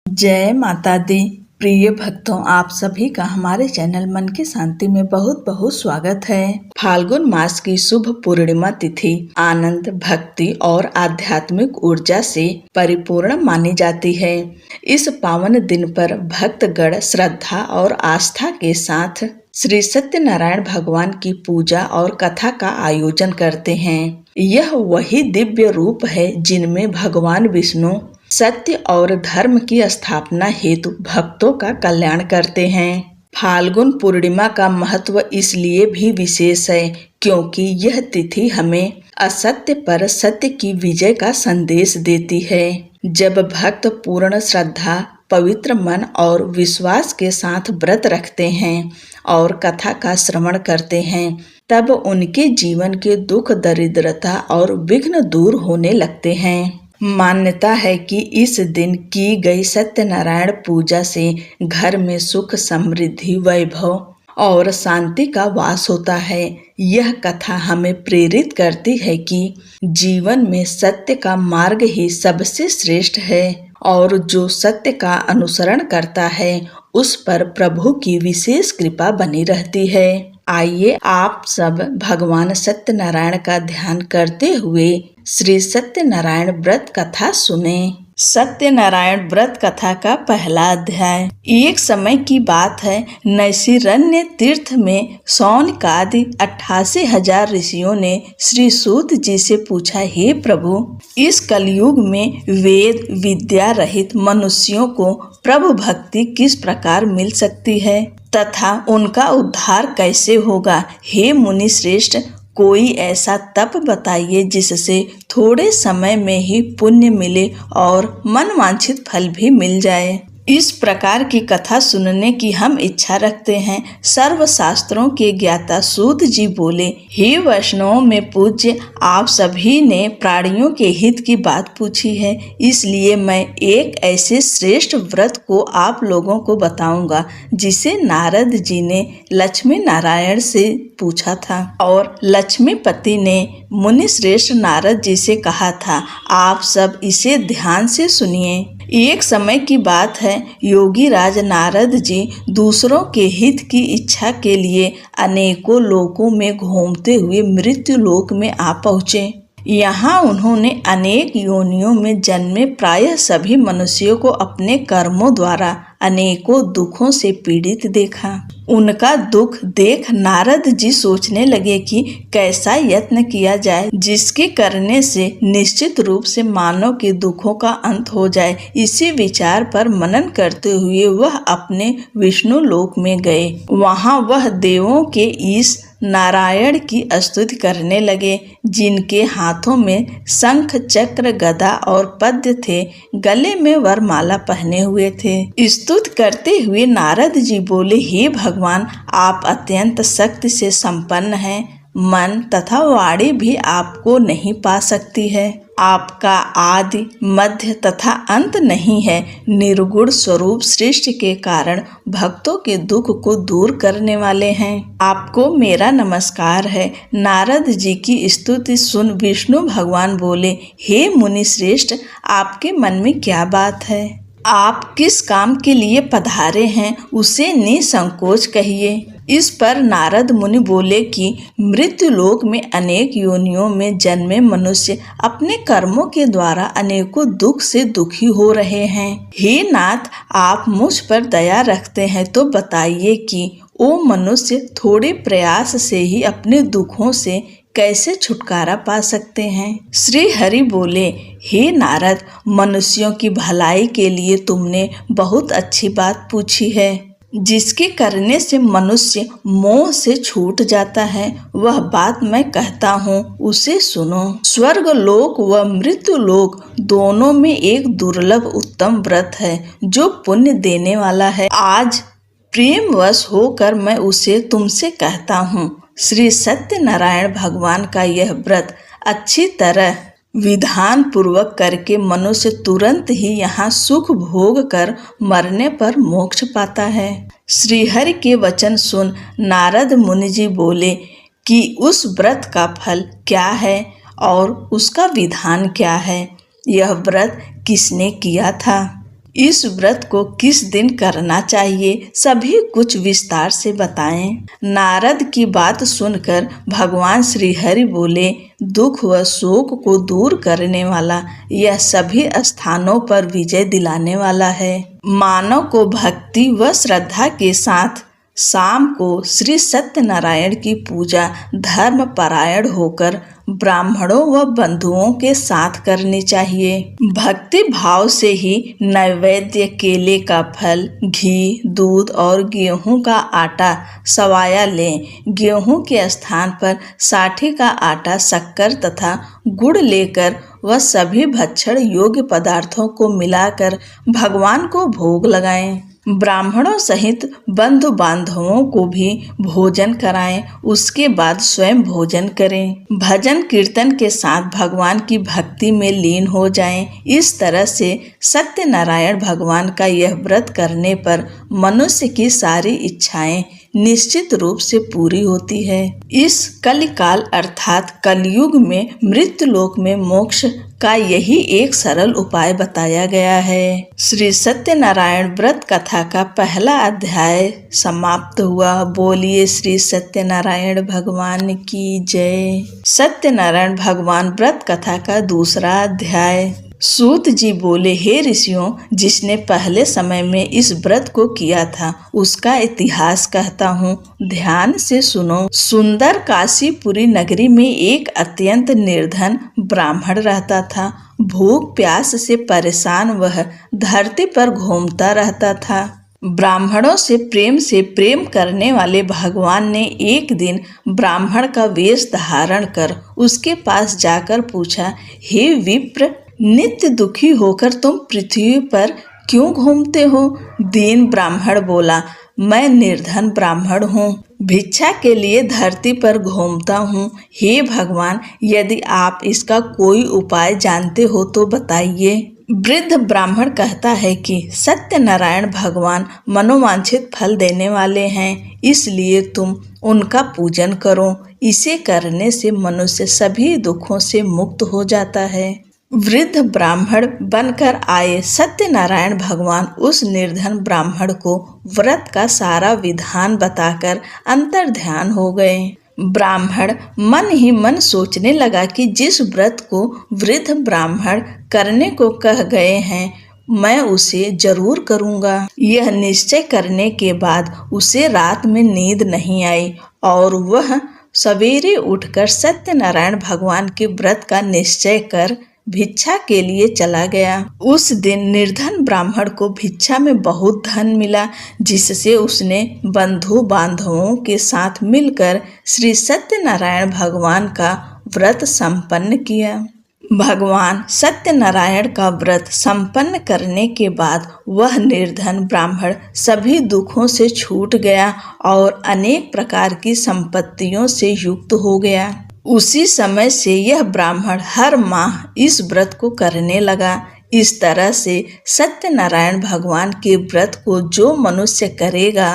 जय माता दी। प्रिय भक्तों, आप सभी का हमारे चैनल मन की शांति में बहुत बहुत स्वागत है। फाल्गुन मास की शुभ पूर्णिमा तिथि आनंद, भक्ति और आध्यात्मिक ऊर्जा से परिपूर्ण मानी जाती है। इस पावन दिन पर भक्तगण श्रद्धा और आस्था के साथ श्री सत्यनारायण भगवान की पूजा और कथा का आयोजन करते हैं। यह वही दिव्य रूप है जिनमें भगवान विष्णु सत्य और धर्म की स्थापना हेतु भक्तों का कल्याण करते हैं। फाल्गुन पूर्णिमा का महत्व इसलिए भी विशेष है क्योंकि यह तिथि हमें असत्य पर सत्य की विजय का संदेश देती है। जब भक्त पूर्ण श्रद्धा, पवित्र मन और विश्वास के साथ व्रत रखते हैं और कथा का श्रवण करते हैं, तब उनके जीवन के दुख, दरिद्रता और विघ्न दूर होने लगते हैं। मान्यता है कि इस दिन की गई सत्यनारायण पूजा से घर में सुख, समृद्धि, वैभव और शांति का वास होता है। यह कथा हमें प्रेरित करती है कि जीवन में सत्य का मार्ग ही सबसे श्रेष्ठ है और जो सत्य का अनुसरण करता है उस पर प्रभु की विशेष कृपा बनी रहती है। आइए आप सब भगवान सत्यनारायण का ध्यान करते हुए श्री सत्यनारायण व्रत कथा सुने। सत्यनारायण व्रत कथा का पहला अध्याय। एक समय की बात है, नैशिरण्य तीर्थ में शौनकादि 88,000 ऋषियों ने श्री सूत जी से पूछा, हे प्रभु, इस कलयुग में वेद विद्या रहित मनुष्यों को प्रभु भक्ति किस प्रकार मिल सकती है तथा उनका उद्धार कैसे होगा। हे मुनि श्रेष्ठ, कोई ऐसा तप बताइए जिससे थोड़े समय में ही पुण्य मिले और मनवांछित फल भी मिल जाए। इस प्रकार की कथा सुनने की हम इच्छा रखते हैं। सर्व शास्त्रों के ज्ञाता सूत जी बोले, हे वैष्णवों में पूज्य, आप सभी ने प्राणियों के हित की बात पूछी है, इसलिए मैं एक ऐसे श्रेष्ठ व्रत को आप लोगों को बताऊंगा जिसे नारद जी ने लक्ष्मी नारायण से पूछा था और लक्ष्मीपति ने मुनि श्रेष्ठ नारद जी से कहा था। आप सब इसे ध्यान से सुनिए। एक समय की बात है, योगी राज नारद जी दूसरों के हित की इच्छा के लिए अनेकों लोकों में घूमते हुए मृत्यु लोक में आ पहुँचे। यहाँ उन्होंने अनेक योनियों में जन्मे प्रायः सभी मनुष्यों को अपने कर्मों द्वारा अनेकों दुखों से पीड़ित देखा। उनका दुख देख नारद जी सोचने लगे कि कैसा यत्न किया जाए जिसके करने से निश्चित रूप से मानव के दुखों का अंत हो जाए। इसी विचार पर मनन करते हुए वह अपने विष्णु लोक में गए। वहाँ वह देवों के ईश नारायण की स्तुति करने लगे, जिनके हाथों में शंख, चक्र, गदा और पद्य थे, गले में वरमाला पहने हुए थे। स्तुति करते हुए नारद जी बोले, हे भगवान, आप अत्यंत शक्ति से संपन्न हैं। मन तथा वाणी भी आपको नहीं पा सकती है। आपका आदि, मध्य तथा अंत नहीं है। निर्गुण स्वरूप सृष्टि के कारण भक्तों के दुख को दूर करने वाले हैं। आपको मेरा नमस्कार है। नारद जी की स्तुति सुन विष्णु भगवान बोले, हे मुनि श्रेष्ठ, आपके मन में क्या बात है? आप किस काम के लिए पधारे हैं, उसे निसंकोच कहिए। इस पर नारद मुनि बोले कि मृत्यु लोक में अनेक योनियों में जन्मे मनुष्य अपने कर्मों के द्वारा अनेकों दुख से दुखी हो रहे हैं। हे नाथ, आप मुझ पर दया रखते हैं तो बताइए कि वो मनुष्य थोड़े प्रयास से ही अपने दुखों से कैसे छुटकारा पा सकते हैं। श्री हरि बोले, हे नारद, मनुष्यों की भलाई के लिए तुमने बहुत अच्छी बात पूछी है। जिसके करने से मनुष्य मोह से छूट जाता है, वह बात मैं कहता हूँ, उसे सुनो। स्वर्ग लोक व मृत्यु लोक दोनों में एक दुर्लभ उत्तम व्रत है जो पुण्य देने वाला है। आज प्रेमवश होकर मैं उसे तुमसे कहता हूँ। श्री सत्यनारायण भगवान का यह व्रत अच्छी तरह विधान पूर्वक करके मनुष्य तुरंत ही यहाँ सुख भोग कर मरने पर मोक्ष पाता है। श्री हरि के वचन सुन नारद मुनि जी बोले कि उस व्रत का फल क्या है और उसका विधान क्या है। यह व्रत किसने किया था? इस व्रत को किस दिन करना चाहिए, सभी कुछ विस्तार से बताएं। नारद की बात सुनकर भगवान श्री हरि बोले, दुख व शोक को दूर करने वाला यह सभी स्थानों पर विजय दिलाने वाला है। मानव को भक्ति व श्रद्धा के साथ शाम को श्री सत्यनारायण की पूजा धर्म परायण होकर ब्राह्मणों व बंधुओं के साथ करनी चाहिए। भक्ति भाव से ही नैवेद्य केले का फल, घी, दूध और गेहूं का आटा सवाया लें। गेहूं के स्थान पर साठी का आटा, शक्कर तथा गुड़ लेकर वह सभी भक्षण योग्य पदार्थों को मिलाकर भगवान को भोग लगाएं। ब्राह्मणों सहित बंधु बांधवों को भी भोजन कराएं, उसके बाद स्वयं भोजन करें। भजन कीर्तन के साथ भगवान की भक्ति में लीन हो जाएं। इस तरह से सत्यनारायण भगवान का यह व्रत करने पर मनुष्य की सारी इच्छाएं निश्चित रूप से पूरी होती है। इस कलिकाल अर्थात कलयुग में मृत्युलोक में मोक्ष का यही एक सरल उपाय बताया गया है। श्री सत्यनारायण व्रत कथा का पहला अध्याय समाप्त हुआ। बोलिए श्री सत्यनारायण भगवान की जय। सत्यनारायण भगवान व्रत कथा का दूसरा अध्याय। सूत जी बोले, हे ऋषियों, जिसने पहले समय में इस व्रत को किया था उसका इतिहास कहता हूँ, ध्यान से सुनो। सुंदर काशीपुरी नगरी में एक अत्यंत निर्धन ब्राह्मण रहता था। भूख प्यास से परेशान वह धरती पर घूमता रहता था। ब्राह्मणों से प्रेम करने वाले भगवान ने एक दिन ब्राह्मण का वेश धारण कर उसके पास जाकर पूछा, हे विप्र, नित्य दुखी होकर तुम पृथ्वी पर क्यों घूमते हो? दीन ब्राह्मण बोला, मैं निर्धन ब्राह्मण हूँ, भिक्षा के लिए धरती पर घूमता हूँ। हे भगवान, यदि आप इसका कोई उपाय जानते हो तो बताइए। वृद्ध ब्राह्मण कहता है कि सत्यनारायण भगवान मनोवांछित फल देने वाले हैं, इसलिए तुम उनका पूजन करो। इसे करने से मनुष्य सभी दुखों से मुक्त हो जाता है। वृद्ध ब्राह्मण बनकर आए सत्यनारायण भगवान उस निर्धन ब्राह्मण को व्रत का सारा विधान बताकर अंतर्ध्यान हो गए। ब्राह्मण मन ही मन सोचने लगा कि जिस व्रत को वृद्ध ब्राह्मण करने को कह गए हैं, मैं उसे जरूर करूँगा। यह निश्चय करने के बाद उसे रात में नींद नहीं आई और वह सवेरे उठकर सत्यनारायण भगवान के व्रत का निश्चय कर भिक्षा के लिए चला गया। उस दिन निर्धन ब्राह्मण को भिक्षा में बहुत धन मिला, जिससे उसने बंधु बांधवों के साथ मिलकर श्री सत्यनारायण भगवान का व्रत संपन्न किया। भगवान सत्यनारायण का व्रत संपन्न करने के बाद वह निर्धन ब्राह्मण सभी दुखों से छूट गया और अनेक प्रकार की संपत्तियों से युक्त हो गया। उसी समय से यह ब्राह्मण हर माह इस व्रत को करने लगा। इस तरह से सत्यनारायण भगवान के व्रत को जो मनुष्य करेगा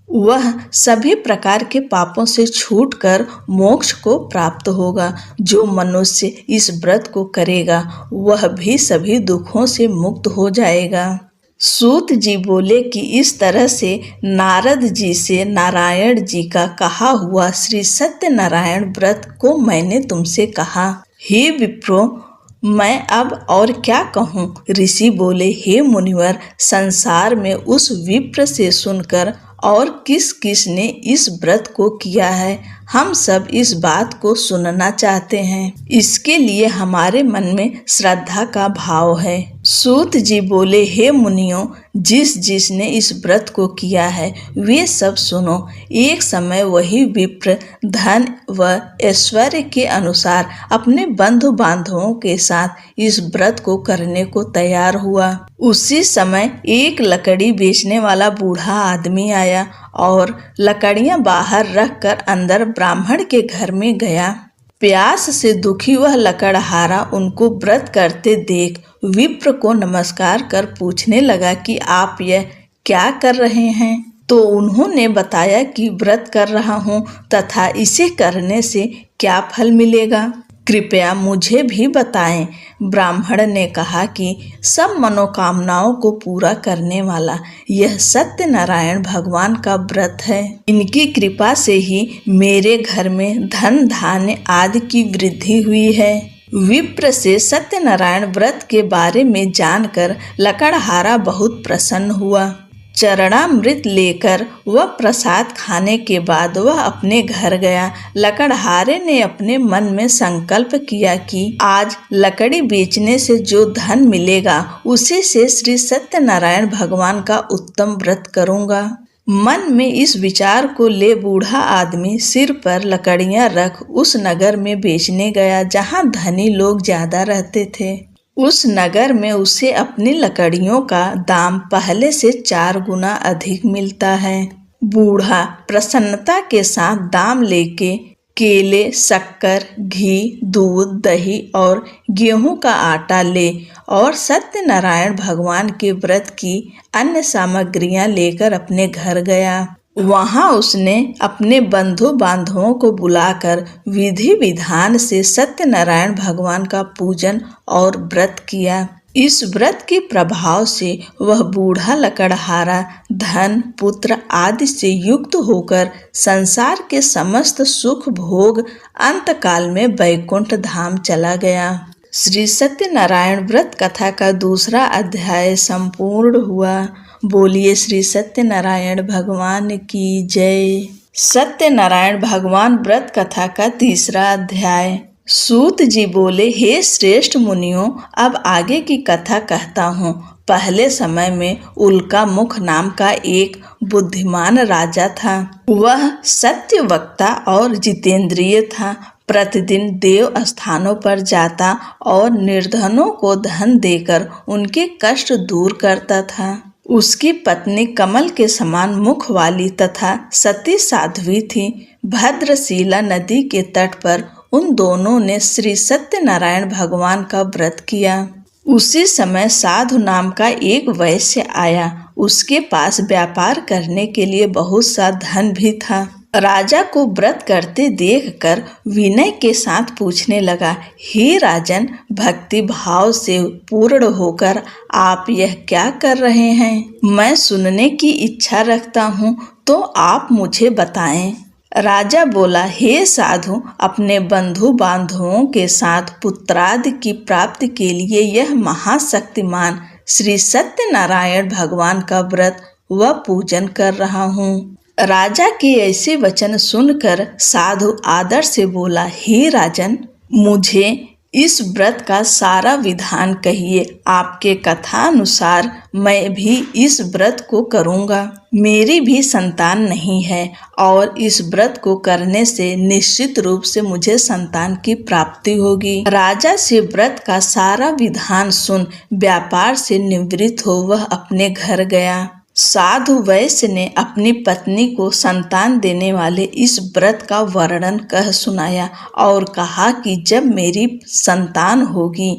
वह सभी प्रकार के पापों से छूटकर मोक्ष को प्राप्त होगा। जो मनुष्य इस व्रत को करेगा वह भी सभी दुखों से मुक्त हो जाएगा। सूत जी बोले कि इस तरह से नारद जी से नारायण जी का कहा हुआ श्री सत्यनारायण व्रत को मैंने तुमसे कहा। हे विप्रो, मैं अब और क्या कहूँ? ऋषि बोले, हे मुनिवर, संसार में उस विप्र से सुनकर और किस किस ने इस व्रत को किया है, हम सब इस बात को सुनना चाहते हैं। इसके लिए हमारे मन में श्रद्धा का भाव है। सूत जी बोले, हे मुनियों, जिसने इस व्रत को किया है वे सब सुनो। एक समय वही विप्र धन व ऐश्वर्य के अनुसार अपने बंधु बांधवों के साथ इस व्रत को करने को तैयार हुआ। उसी समय एक लकड़ी बेचने वाला बूढ़ा आदमी आया और लकड़ियां बाहर रखकर अंदर ब्राह्मण के घर में गया। प्यास से दुखी वह लकड़हारा उनको व्रत करते देख विप्र को नमस्कार कर पूछने लगा कि आप यह क्या कर रहे हैं? तो उन्होंने बताया कि व्रत कर रहा हूँ तथा इसे करने से क्या फल मिलेगा। कृपया मुझे भी बताएं। ब्राह्मण ने कहा कि सब मनोकामनाओं को पूरा करने वाला यह सत्यनारायण भगवान का व्रत है। इनकी कृपा से ही मेरे घर में धन धान्य आदि की वृद्धि हुई है। विप्र से सत्यनारायण व्रत के बारे में जानकर लकड़हारा बहुत प्रसन्न हुआ। चरणामृत लेकर वह प्रसाद खाने के बाद वह अपने घर गया। लकड़हारे ने अपने मन में संकल्प किया कि आज लकड़ी बेचने से जो धन मिलेगा उसी से श्री सत्यनारायण भगवान का उत्तम व्रत करूंगा। मन में इस विचार को ले बूढ़ा आदमी सिर पर लकड़ियां रख उस नगर में बेचने गया जहां धनी लोग ज्यादा रहते थे। उस नगर में उसे अपनी लकड़ियों का दाम पहले से 4 गुना अधिक मिलता है। बूढ़ा प्रसन्नता के साथ दाम लेके केले, शक्कर, घी, दूध, दही और गेहूं का आटा ले और सत्यनारायण भगवान के व्रत की अन्य सामग्रियां लेकर अपने घर गया। वहां उसने अपने बंधु बांधवों को बुलाकर विधि विधान से सत्यनारायण भगवान का पूजन और व्रत किया। इस व्रत के प्रभाव से वह बूढ़ा लकड़हारा धन, पुत्र आदि से युक्त होकर संसार के समस्त सुख भोग अंतकाल में वैकुंठ धाम चला गया। श्री सत्यनारायण व्रत कथा का दूसरा अध्याय संपूर्ण हुआ। बोलिए श्री सत्यनारायण भगवान की जय। सत्यनारायण भगवान व्रत कथा का तीसरा अध्याय। सूत जी बोले, हे श्रेष्ठ मुनियों, अब आगे की कथा कहता हूँ। पहले समय में उल्का मुख नाम का एक बुद्धिमान राजा था। वह सत्य वक्ता और जितेंद्रिय था। प्रतिदिन देव स्थानों पर जाता और निर्धनों को धन देकर उनके कष्ट दूर करता था। उसकी पत्नी कमल के समान मुख वाली तथा सती साध्वी थी। भद्रशिला नदी के तट पर उन दोनों ने श्री सत्यनारायण भगवान का व्रत किया। उसी समय साधु नाम का एक वैश्य आया। उसके पास व्यापार करने के लिए बहुत सा धन भी था। राजा को व्रत करते देखकर विनय के साथ पूछने लगा, हे राजन, भक्ति भाव से पूर्ण होकर आप यह क्या कर रहे हैं? मैं सुनने की इच्छा रखता हूँ, तो आप मुझे बताएं। राजा बोला, हे साधु, अपने बंधु बांधवों के साथ पुत्रादि की प्राप्ति के लिए यह महाशक्तिमान श्री सत्यनारायण भगवान का व्रत व पूजन कर रहा हूँ। राजा के ऐसे वचन सुनकर साधु आदर से बोला, हे राजन, मुझे इस व्रत का सारा विधान कहिए। आपके कथा अनुसार मैं भी इस व्रत को करूँगा। मेरी भी संतान नहीं है और इस व्रत को करने से निश्चित रूप से मुझे संतान की प्राप्ति होगी। राजा से व्रत का सारा विधान सुन व्यापार से निवृत्त हो वह अपने घर गया। साधु वैश्य ने अपनी पत्नी को संतान देने वाले इस व्रत का वर्णन कह सुनाया और कहा कि जब मेरी संतान होगी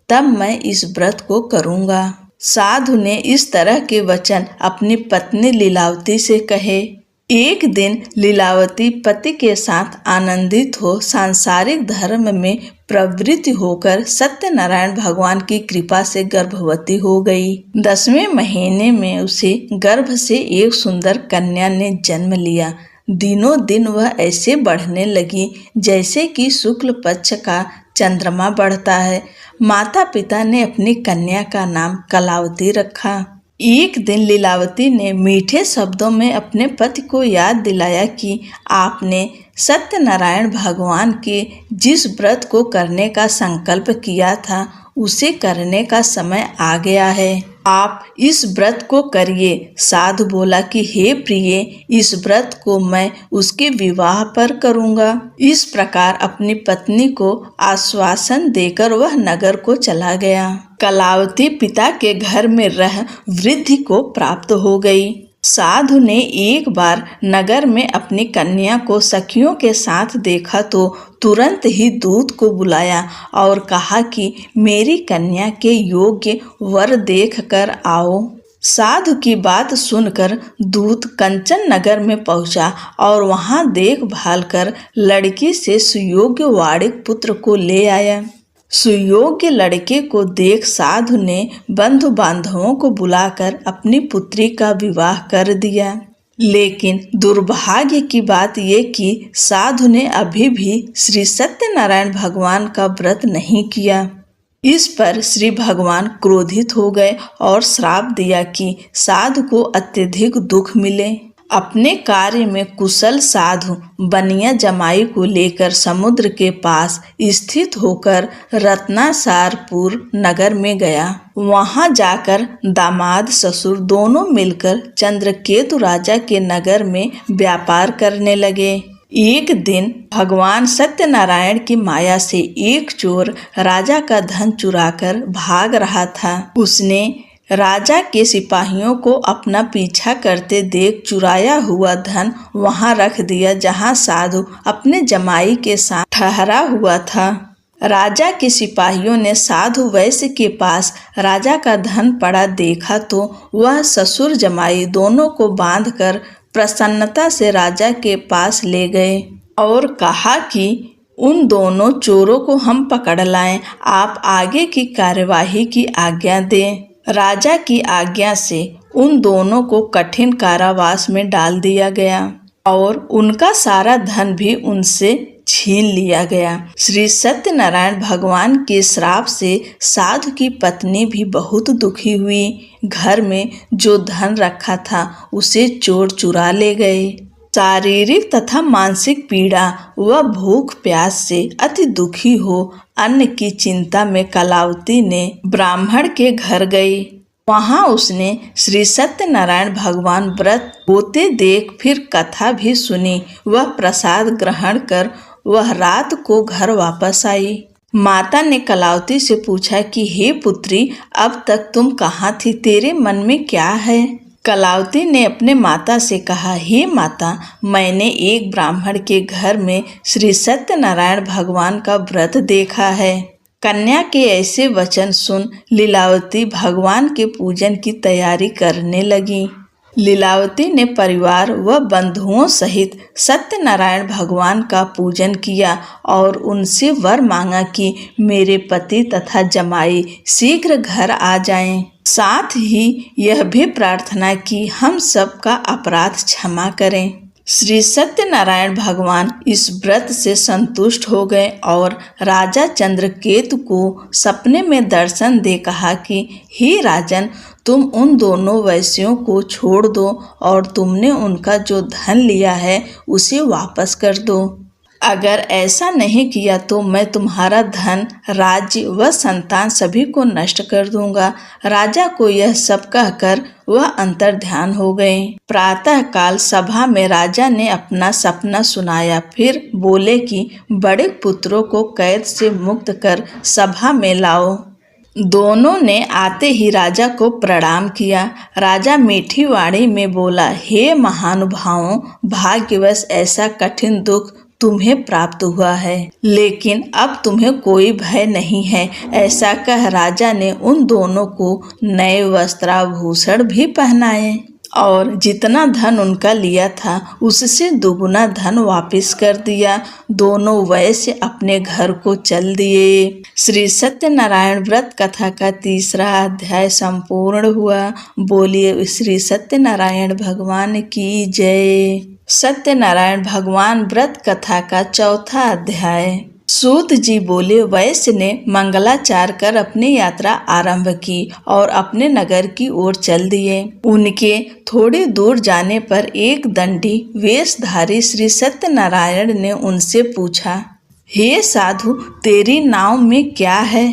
तब मैं इस व्रत को करूँगा। साधु ने इस तरह के वचन अपनी पत्नी लीलावती से कहे। एक दिन लीलावती पति के साथ आनंदित हो सांसारिक धर्म में प्रवृत्त होकर सत्यनारायण भगवान की कृपा से गर्भवती हो गई। 10वें महीने में उसे गर्भ से एक सुंदर कन्या ने जन्म लिया। दिनों दिन वह ऐसे बढ़ने लगी जैसे कि शुक्ल पक्ष का चंद्रमा बढ़ता है। माता पिता ने अपनी कन्या का नाम कलावती रखा। एक दिन लीलावती ने मीठे शब्दों में अपने पति को याद दिलाया कि आपने सत्यनारायण भगवान के जिस व्रत को करने का संकल्प किया था उसे करने का समय आ गया है। आप इस व्रत को करिए। साधु बोला कि हे प्रिय, इस व्रत को मैं उसके विवाह पर करूँगा। इस प्रकार अपनी पत्नी को आश्वासन देकर वह नगर को चला गया। कलावती पिता के घर में रह वृद्धि को प्राप्त हो गई। साधु ने एक बार नगर में अपनी कन्या को सखियों के साथ देखा तो तुरंत ही दूत को बुलाया और कहा कि मेरी कन्या के योग्य वर देख कर आओ। साधु की बात सुनकर दूत कंचन नगर में पहुंचा और वहां देखभाल कर लड़की से सुयोग्य वाड़िक पुत्र को ले आया। सुयोग्य लड़के को देख साधु ने बंधु बांधवों को बुलाकर अपनी पुत्री का विवाह कर दिया। लेकिन दुर्भाग्य की बात ये कि साधु ने अभी भी श्री सत्यनारायण भगवान का व्रत नहीं किया। इस पर श्री भगवान क्रोधित हो गए और श्राप दिया कि साधु को अत्यधिक दुख मिले। अपने कार्य में कुशल साधु बनिया जमाई को लेकर समुद्र के पास स्थित होकर रत्नासारपुर नगर में गया। वहां जाकर दामाद ससुर दोनों मिलकर चंद्रकेतु राजा के नगर में व्यापार करने लगे। एक दिन भगवान सत्यनारायण की माया से एक चोर राजा का धन चुराकर भाग रहा था। उसने राजा के सिपाहियों को अपना पीछा करते देख चुराया हुआ धन वहां रख दिया जहां साधु अपने जमाई के साथ ठहरा हुआ था। राजा के सिपाहियों ने साधु वैश्य के पास राजा का धन पड़ा देखा तो वह ससुर जमाई दोनों को बांधकर प्रसन्नता से राजा के पास ले गए और कहा कि उन दोनों चोरों को हम पकड़ लाएं, आप आगे की कार्यवाही की आज्ञा दें। राजा की आज्ञा से उन दोनों को कठिन कारावास में डाल दिया गया और उनका सारा धन भी उनसे छीन लिया गया। श्री सत्यनारायण भगवान के श्राप से साधु की पत्नी भी बहुत दुखी हुई। घर में जो धन रखा था उसे चोर चुरा ले गए। शारीरिक तथा मानसिक पीड़ा व भूख प्यास से अति दुखी हो अन्न की चिंता में कलावती ने ब्राह्मण के घर गई। वहां उसने श्री सत्यनारायण भगवान व्रत होते देख फिर कथा भी सुनी। वह प्रसाद ग्रहण कर वह रात को घर वापस आई। माता ने कलावती से पूछा कि हे पुत्री, अब तक तुम कहाँ थी, तेरे मन में क्या है? कलावती ने अपने माता से कहा, हे माता, मैंने एक ब्राह्मण के घर में श्री सत्यनारायण भगवान का व्रत देखा है। कन्या के ऐसे वचन सुन लीलावती भगवान के पूजन की तैयारी करने लगी। लीलावती ने परिवार व बंधुओं सहित सत्यनारायण भगवान का पूजन किया और उनसे वर मांगा कि मेरे पति तथा जमाई शीघ्र घर आ जाएं। साथ ही यह भी प्रार्थना की हम सबका अपराध क्षमा करें। श्री सत्यनारायण भगवान इस व्रत से संतुष्ट हो गए और राजा चंद्रकेतु को सपने में दर्शन दे कहा कि हे राजन, तुम उन दोनों वैश्यों को छोड़ दो और तुमने उनका जो धन लिया है उसे वापस कर दो। अगर ऐसा नहीं किया तो मैं तुम्हारा धन, राज्य व संतान सभी को नष्ट कर दूंगा। राजा को यह सब कहकर वह अंतर्ध्यान हो गए। प्रातः काल सभा में राजा ने अपना सपना सुनाया। फिर बोले कि बड़े पुत्रों को कैद से मुक्त कर सभा में लाओ। दोनों ने आते ही राजा को प्रणाम किया। राजा मीठी वाणी में बोला, हे महानुभावों, भाग्यवश ऐसा कठिन दुख तुम्हें प्राप्त हुआ है, लेकिन अब तुम्हें कोई भय नहीं है। ऐसा कह राजा ने उन दोनों को नए वस्त्राभूषण भी पहनाए और जितना धन उनका लिया था उससे दुगुना धन वापस कर दिया। दोनों वैश्य अपने घर को चल दिए। श्री सत्यनारायण व्रत कथा का तीसरा अध्याय संपूर्ण हुआ। बोलिए श्री सत्यनारायण भगवान की जय। सत्यनारायण भगवान व्रत कथा का चौथा अध्याय। सूत जी बोले, वैश्य ने मंगलाचार कर अपनी यात्रा आरंभ की और अपने नगर की ओर चल दिए। उनके थोड़ी दूर जाने पर एक दंडी वेशधारी श्री सत्यनारायण ने उनसे पूछा, हे साधु, तेरी नाव में क्या है?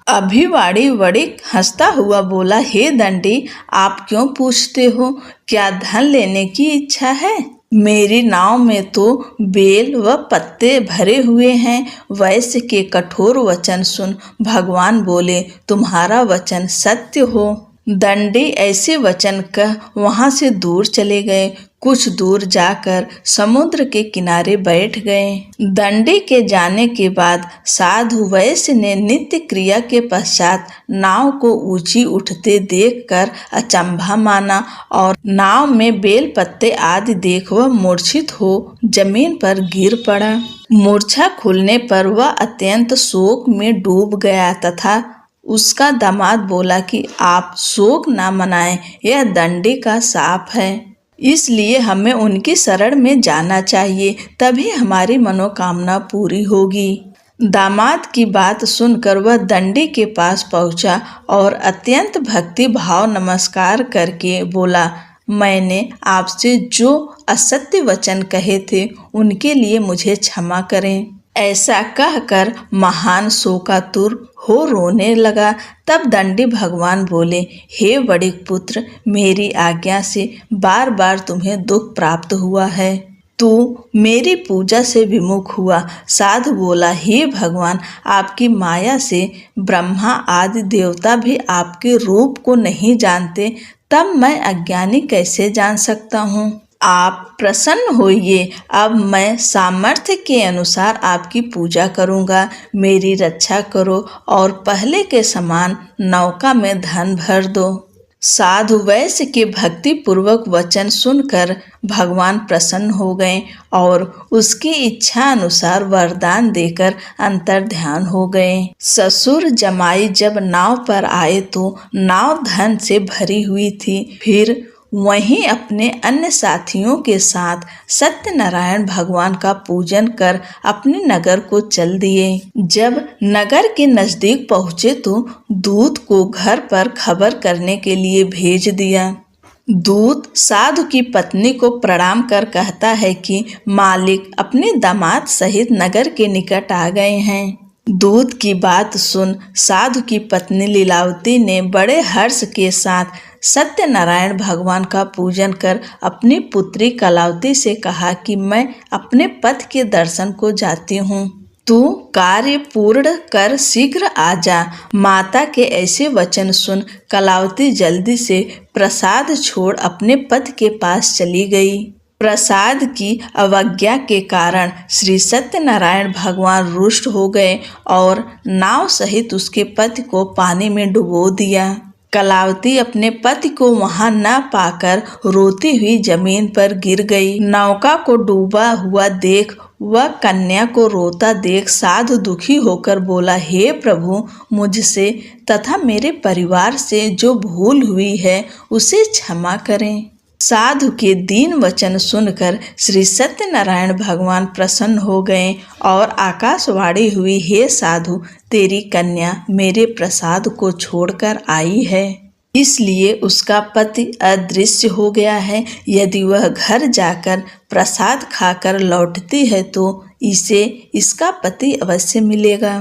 अभिवाड़ी वड़िक हंसता हुआ बोला, हे दंडी, आप क्यों पूछते हो? क्या धन लेने की इच्छा है? मेरी नाव में तो बेल व पत्ते भरे हुए हैं। वैश्य के कठोर वचन सुन भगवान बोले, तुम्हारा वचन सत्य हो। दंडी ऐसे वचन कह वहां से दूर चले गए। कुछ दूर जाकर समुद्र के किनारे बैठ गए। दंडी के जाने के बाद साधु वैश्य ने नित्य क्रिया के पश्चात नाव को ऊंची उठते देखकर अचंभा माना और नाव में बेल पत्ते आदि देख वह मूर्छित हो जमीन पर गिर पड़ा। मूर्छा खुलने पर वह अत्यंत शोक में डूब गया तथा उसका दामाद बोला कि आप शोक न मनाएं, यह दंडी का शाप है, इसलिए हमें उनकी शरण में जाना चाहिए, तभी हमारी मनोकामना पूरी होगी। दामाद की बात सुनकर वह दंडी के पास पहुंचा और अत्यंत भक्ति भाव नमस्कार करके बोला, मैंने आपसे जो असत्य वचन कहे थे उनके लिए मुझे क्षमा करें। ऐसा कहकर महान शोकातुर हो रोने लगा। तब दंडी भगवान बोले, हे वणिक पुत्र, मेरी आज्ञा से बार बार तुम्हें दुख प्राप्त हुआ है, तू मेरी पूजा से विमुख हुआ। साधु बोला, हे भगवान, आपकी माया से ब्रह्मा आदि देवता भी आपके रूप को नहीं जानते, तब मैं अज्ञानी कैसे जान सकता हूँ। आप प्रसन्न होइए, अब मैं सामर्थ्य के अनुसार आपकी पूजा करूँगा। मेरी रक्षा करो और पहले के समान नौका में धन भर दो। साधु वैश्य के भक्ति पूर्वक वचन सुनकर भगवान प्रसन्न हो गए और उसकी इच्छा अनुसार वरदान देकर अंतर्ध्यान हो गए। ससुर जमाई जब नाव पर आए तो नाव धन से भरी हुई थी। फिर वहीं अपने अन्य साथियों के साथ सत्यनारायण भगवान का पूजन कर अपने नगर को चल दिए। जब नगर के नजदीक पहुँचे तो दूत को घर पर खबर करने के लिए भेज दिया। दूत साधु की पत्नी को प्रणाम कर कहता है कि मालिक अपने दामाद सहित नगर के निकट आ गए हैं। दूत की बात सुन साधु की पत्नी लीलावती ने बड़े हर्ष के साथ सत्यनारायण भगवान का पूजन कर अपनी पुत्री कलावती से कहा कि मैं अपने पति के दर्शन को जाती हूँ, तू कार्य पूर्ण कर शीघ्र आ जा। माता के ऐसे वचन सुन कलावती जल्दी से प्रसाद छोड़ अपने पति के पास चली गई। प्रसाद की अवज्ञा के कारण श्री सत्यनारायण भगवान रुष्ट हो गए और नाव सहित उसके पति को पानी में डुबो दिया। कलावती अपने पति को वहां न पाकर रोती हुई जमीन पर गिर गई। नौका को डूबा हुआ देख वह कन्या को रोता देख साधु दुखी होकर बोला, हे प्रभु, मुझसे तथा मेरे परिवार से जो भूल हुई है उसे क्षमा करें। साधु के दीन वचन सुनकर श्री सत्यनारायण भगवान प्रसन्न हो गए और आकाशवाणी हुई, हे साधु, तेरी कन्या मेरे प्रसाद को छोड़कर आई है, इसलिए उसका पति अदृश्य हो गया है। यदि वह घर जाकर प्रसाद खाकर लौटती है तो इसे इसका पति अवश्य मिलेगा।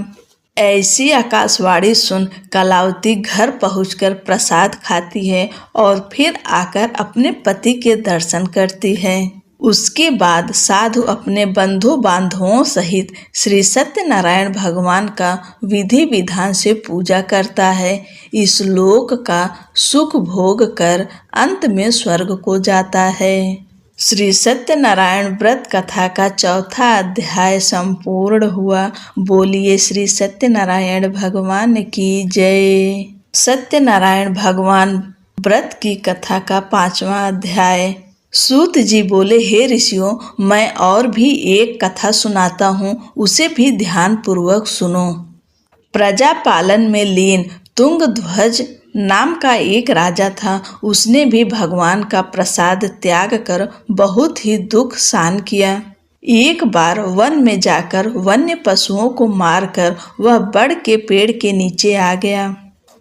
ऐसी आकाशवाणी सुन कलावती घर पहुंचकर प्रसाद खाती है और फिर आकर अपने पति के दर्शन करती है। उसके बाद साधु अपने बंधु बांधवों सहित श्री सत्यनारायण भगवान का विधि विधान से पूजा करता है। इस लोक का सुख भोग कर अंत में स्वर्ग को जाता है। श्री सत्यनारायण व्रत कथा का चौथा अध्याय संपूर्ण हुआ। बोलिए श्री सत्यनारायण भगवान की जय। सत्यनारायण भगवान व्रत की कथा का 5वां अध्याय। सूत जी बोले, हे ऋषियों, मैं और भी एक कथा सुनाता हूँ, उसे भी ध्यान पूर्वक सुनो। प्रजा पालन में लीन तुंगध्वज नाम का एक राजा था। उसने भी भगवान का प्रसाद त्याग कर बहुत ही दुख सहन किया। एक बार वन में जाकर वन्य पशुओं को मारकर वह बड़ के पेड़ के नीचे आ गया।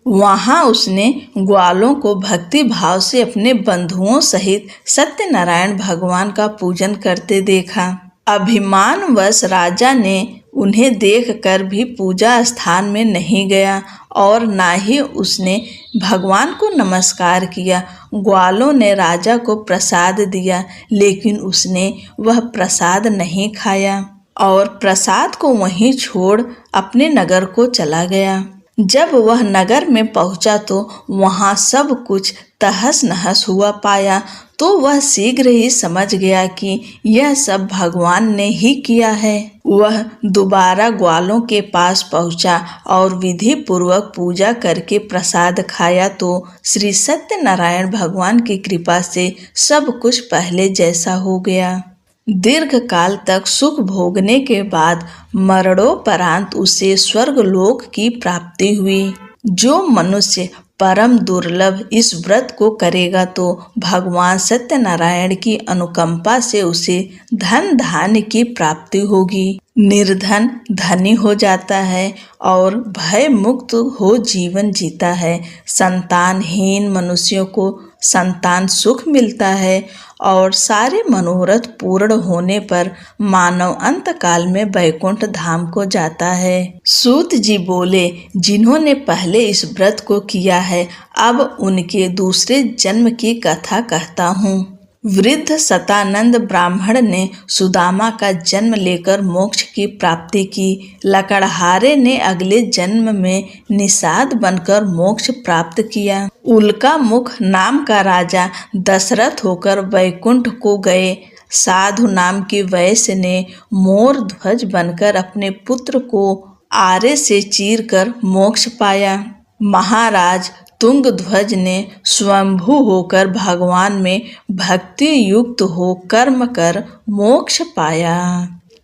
वहां उसने ग्वालों को भक्ति भाव से अपने बंधुओं सहित सत्यनारायण भगवान का पूजन करते देखा। अभिमानवश राजा ने उन्हें देखकर भी पूजा स्थान में नहीं गया और ना ही उसने भगवान को नमस्कार किया। ग्वालों ने राजा को प्रसाद दिया, लेकिन उसने वह प्रसाद नहीं खाया और प्रसाद को वहीं छोड़ अपने नगर को चला गया। जब वह नगर में पहुंचा तो वहां सब कुछ तहस नहस हुआ पाया, तो वह शीघ्र ही समझ गया कि यह सब भगवान ने ही किया है। वह दोबारा ग्वालों के पास पहुंचा और विधि पूर्वक पूजा करके प्रसाद खाया तो श्री सत्यनारायण भगवान की कृपा से सब कुछ पहले जैसा हो गया। दीर्घ काल तक सुख भोगने के बाद मरणोपरांत उसे स्वर्गलोक की प्राप्ति हुई। जो मनुष्य परम दुर्लभ इस व्रत को करेगा तो भगवान सत्यनारायण की अनुकंपा से उसे धन धान्य की प्राप्ति होगी। निर्धन धनी हो जाता है और भय मुक्त हो जीवन जीता है। संतानहीन मनुष्यों को संतान सुख मिलता है और सारे मनोरथ पूर्ण होने पर मानव अंत काल में वैकुंठ धाम को जाता है। सूत जी बोले, जिन्होंने पहले इस व्रत को किया है, अब उनके दूसरे जन्म की कथा कहता हूँ। वृद्ध सतानंद ब्राह्मण ने सुदामा का जन्म लेकर मोक्ष की प्राप्ति की। लकड़हारे ने अगले जन्म में निषाद बनकर मोक्ष प्राप्त किया। उल्का मुख नाम का राजा दशरथ होकर वैकुंठ को गए। साधु नाम की वैश्य ने मोर ध्वज बनकर अपने पुत्र को आरे से चीरकर मोक्ष पाया। महाराज तुंगध्वज ने स्वयंभू होकर भगवान में भक्ति युक्त हो कर्म कर मोक्ष पाया।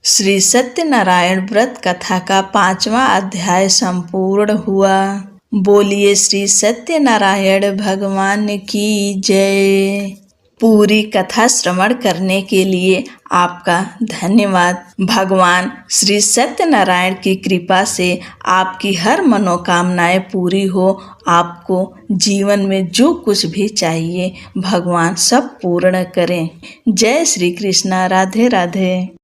श्री सत्यनारायण व्रत कथा का 5वां अध्याय संपूर्ण हुआ। बोलिए श्री सत्यनारायण भगवान की जय। पूरी कथा श्रवण करने के लिए आपका धन्यवाद। भगवान श्री सत्यनारायण की कृपा से आपकी हर मनोकामनाएं पूरी हो। आपको जीवन में जो कुछ भी चाहिए भगवान सब पूर्ण करें। जय श्री कृष्णा। राधे राधे।